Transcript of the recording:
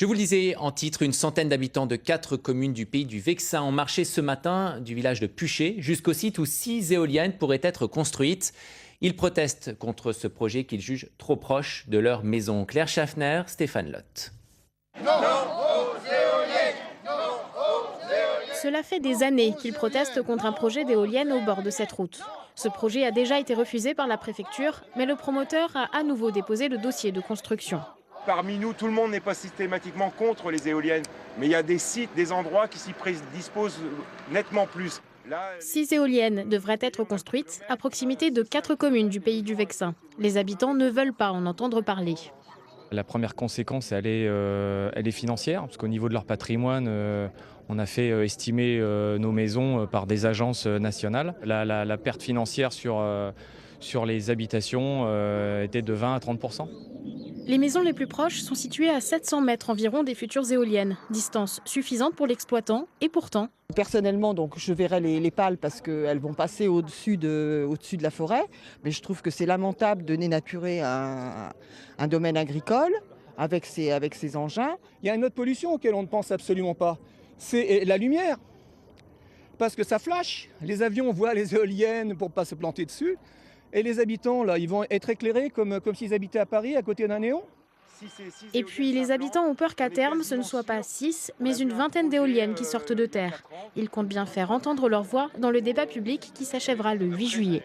Je vous le disais en titre, une centaine d'habitants de 4 communes du pays du Vexin ont marché ce matin du village de Puché jusqu'au site où 6 éoliennes pourraient être construites. Ils protestent contre ce projet qu'ils jugent trop proche de leur maison. Claire Schaffner, Stéphane Lotte. Cela fait des années qu'ils protestent contre un projet d'éoliennes au bord de cette route. Ce projet a déjà été refusé par la préfecture, mais le promoteur a à nouveau déposé le dossier de construction. Parmi nous, tout le monde n'est pas systématiquement contre les éoliennes, mais il y a des sites, des endroits qui s'y prédisposent nettement plus. Là, 6 éoliennes devraient être construites à proximité de 4 communes du pays du Vexin. Les habitants ne veulent pas en entendre parler. La première conséquence, elle est financière, parce qu'au niveau de leur patrimoine, on a fait estimer nos maisons par des agences nationales. La perte financière sur les habitations était de 20 à 30%. Les maisons les plus proches sont situées à 700 mètres environ des futures éoliennes, distance suffisante pour l'exploitant et pourtant. Personnellement, donc, je verrai les pales parce qu'elles vont passer au-dessus de la forêt. Mais je trouve que c'est lamentable de dénaturer un domaine agricole avec ces engins. Il y a une autre pollution auquel on ne pense absolument pas, c'est la lumière. Parce que ça flash, les avions voient les éoliennes pour ne pas se planter dessus. Et les habitants, là, ils vont être éclairés comme s'ils habitaient à Paris, à côté d'un néon. Et puis les habitants ont peur qu'à terme, ce ne soit pas 6, mais une vingtaine d'éoliennes qui sortent de terre. Ils comptent bien faire entendre leur voix dans le débat public qui s'achèvera le 8 juillet.